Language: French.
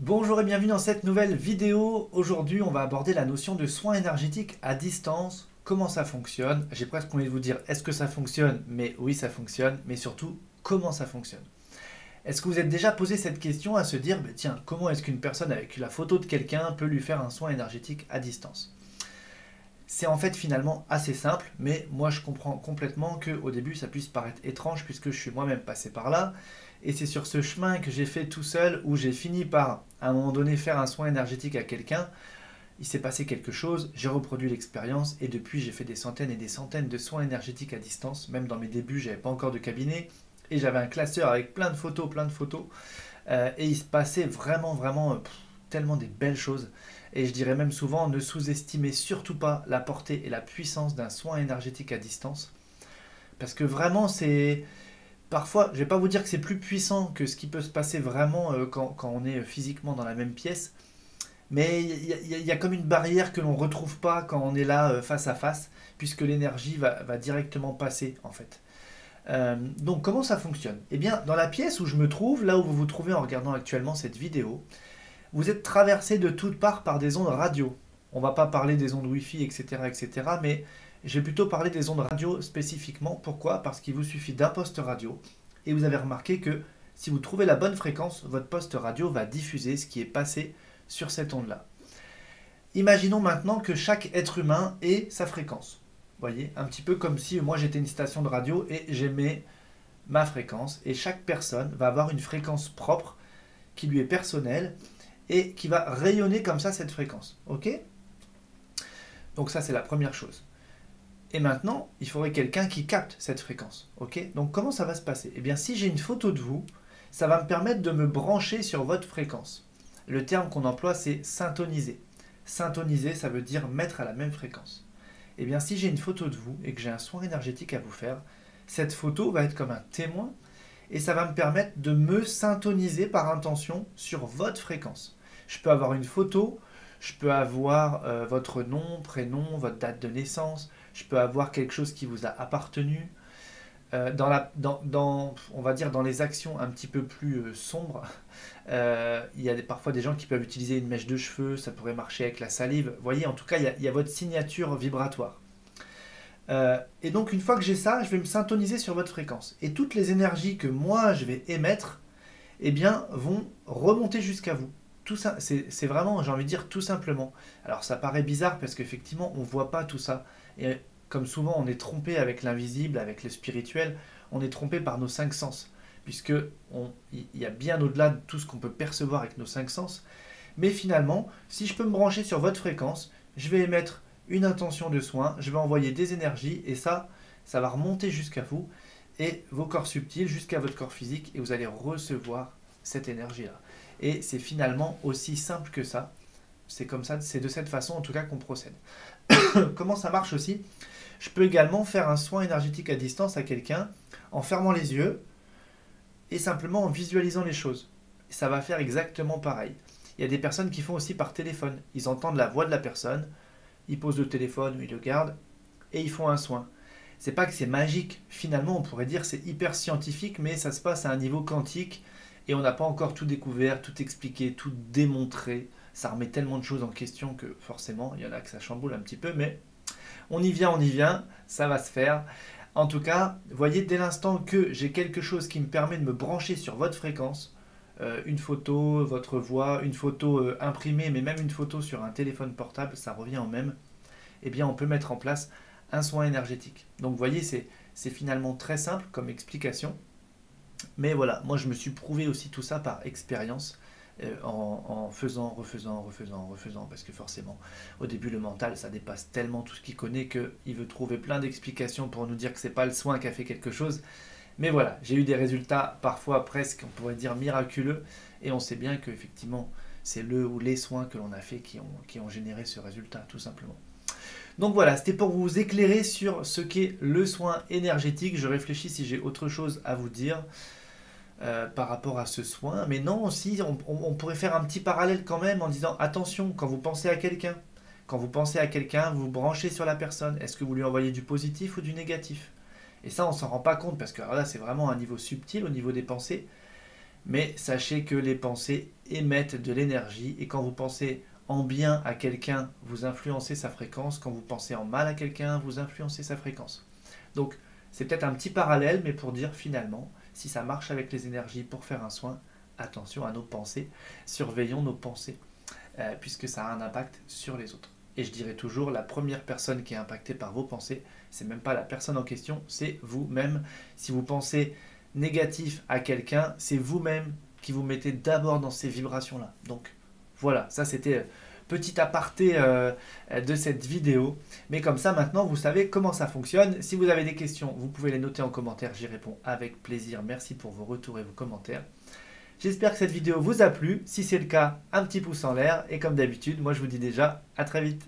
Bonjour et bienvenue dans cette nouvelle vidéo. Aujourd'hui, on va aborder la notion de soins énergétiques à distance. Comment ça fonctionne? J'ai presque envie de vous dire est-ce que ça fonctionne? Mais oui, ça fonctionne. Mais surtout, comment ça fonctionne? Est-ce que vous êtes déjà posé cette question à se dire tiens, comment est-ce qu'une personne avec la photo de quelqu'un peut lui faire un soin énergétique à distance? C'est en fait finalement assez simple, mais moi je comprends complètement qu'au début ça puisse paraître étrange puisque je suis moi-même passé par là. Et c'est sur ce chemin que j'ai fait tout seul où j'ai fini par, à un moment donné, faire un soin énergétique à quelqu'un. Il s'est passé quelque chose, j'ai reproduit l'expérience et depuis j'ai fait des centaines et des centaines de soins énergétiques à distance. Même dans mes débuts, j'avais pas encore de cabinet et j'avais un classeur avec plein de photos, plein de photos. Et il se passait vraiment tellement des belles choses. Et je dirais même souvent, ne sous-estimez surtout pas la portée et la puissance d'un soin énergétique à distance. Parce que vraiment, c'est... Parfois, je vais pas vous dire que c'est plus puissant que ce qui peut se passer vraiment quand on est physiquement dans la même pièce. Mais il y a comme une barrière que l'on ne retrouve pas quand on est là face à face, puisque l'énergie va directement passer en fait. Donc comment ça fonctionne? Eh bien, dans la pièce où je me trouve, là où vous vous trouvez en regardant actuellement cette vidéo, vous êtes traversé de toutes parts par des ondes radio. On va pas parler des ondes Wi-Fi, etc., etc., mais je vais plutôt parler des ondes radio spécifiquement. Pourquoi? Parce qu'il vous suffit d'un poste radio et vous avez remarqué que si vous trouvez la bonne fréquence, votre poste radio va diffuser ce qui est passé sur cette onde-là. Imaginons maintenant que chaque être humain ait sa fréquence. Vous voyez, un petit peu comme si moi j'étais une station de radio et j'émets ma fréquence et chaque personne va avoir une fréquence propre qui lui est personnelle et qui va rayonner comme ça cette fréquence. Ok? Donc ça c'est la première chose. Et maintenant, il faudrait quelqu'un qui capte cette fréquence. Ok? Donc comment ça va se passer? Eh bien si j'ai une photo de vous, ça va me permettre de me brancher sur votre fréquence. Le terme qu'on emploie c'est syntoniser. Syntoniser, ça veut dire mettre à la même fréquence. Eh bien si j'ai une photo de vous et que j'ai un soin énergétique à vous faire, cette photo va être comme un témoin et ça va me permettre de me syntoniser par intention sur votre fréquence. Je peux avoir une photo, je peux avoir votre nom, prénom, votre date de naissance, je peux avoir quelque chose qui vous a appartenu. On va dire dans les actions un petit peu plus sombres, il y a parfois des gens qui peuvent utiliser une mèche de cheveux, ça pourrait marcher avec la salive. Vous voyez, en tout cas, il y a votre signature vibratoire. Et donc une fois que j'ai ça, je vais me syntoniser sur votre fréquence. Et toutes les énergies que moi je vais émettre, eh bien, vont remonter jusqu'à vous. Tout ça, c'est vraiment, j'ai envie de dire, tout simplement. Alors ça paraît bizarre parce qu'effectivement, on ne voit pas tout ça. Et comme souvent, on est trompé avec l'invisible, avec le spirituel, on est trompé par nos cinq sens. Puisque il y a bien au-delà de tout ce qu'on peut percevoir avec nos cinq sens. Mais finalement, si je peux me brancher sur votre fréquence, je vais émettre une intention de soin, je vais envoyer des énergies et ça va remonter jusqu'à vous et vos corps subtils jusqu'à votre corps physique et vous allez recevoir cette énergie-là. Et c'est finalement aussi simple que ça. C'est comme ça, c'est de cette façon en tout cas qu'on procède. Comment ça marche aussi? Je peux également faire un soin énergétique à distance à quelqu'un en fermant les yeux et simplement en visualisant les choses. Ça va faire exactement pareil. Il y a des personnes qui font aussi par téléphone. Ils entendent la voix de la personne, ils posent le téléphone ou ils le gardent et ils font un soin. C'est pas que c'est magique, finalement on pourrait dire c'est hyper scientifique, mais ça se passe à un niveau quantique et on n'a pas encore tout découvert, tout expliqué, tout démontré. Ça remet tellement de choses en question que forcément il y en a que ça chamboule un petit peu, mais on y vient, ça va se faire. En tout cas, voyez, dès l'instant que j'ai quelque chose qui me permet de me brancher sur votre fréquence, une photo, votre voix, une photo imprimée, mais même une photo sur un téléphone portable, ça revient au même, eh bien on peut mettre en place un soin énergétique. Donc vous voyez, c'est finalement très simple comme explication, mais voilà, moi je me suis prouvé aussi tout ça par expérience, en faisant, refaisant, parce que forcément, au début le mental, ça dépasse tellement tout ce qu'il connaît qu'il veut trouver plein d'explications pour nous dire que c'est pas le soin qui a fait quelque chose. Mais voilà, j'ai eu des résultats parfois presque, on pourrait dire miraculeux, et on sait bien qu'effectivement, c'est le ou les soins que l'on a fait qui ont généré ce résultat, tout simplement. Donc voilà, c'était pour vous éclairer sur ce qu'est le soin énergétique. Je réfléchis si j'ai autre chose à vous dire par rapport à ce soin. Mais non, aussi, on pourrait faire un petit parallèle quand même en disant attention, quand vous pensez à quelqu'un, vous vous branchez sur la personne. Est-ce que vous lui envoyez du positif ou du négatif? Et ça, on s'en rend pas compte parce que alors là, c'est vraiment un niveau subtil au niveau des pensées. Mais sachez que les pensées émettent de l'énergie et quand vous pensez en bien à quelqu'un, vous influencez sa fréquence. Quand vous pensez en mal à quelqu'un, vous influencez sa fréquence. Donc, c'est peut-être un petit parallèle, mais pour dire finalement, si ça marche avec les énergies pour faire un soin, attention à nos pensées, surveillons nos pensées, puisque ça a un impact sur les autres. Et je dirais toujours, la première personne qui est impactée par vos pensées, c'est même pas la personne en question, c'est vous-même. Si vous pensez négatif à quelqu'un, c'est vous-même qui vous mettez d'abord dans ces vibrations-là. Donc voilà, ça c'était petit aparté de cette vidéo. Mais comme ça, maintenant, vous savez comment ça fonctionne. Si vous avez des questions, vous pouvez les noter en commentaire. J'y réponds avec plaisir. Merci pour vos retours et vos commentaires. J'espère que cette vidéo vous a plu. Si c'est le cas, un petit pouce en l'air. Et comme d'habitude, moi je vous dis déjà à très vite.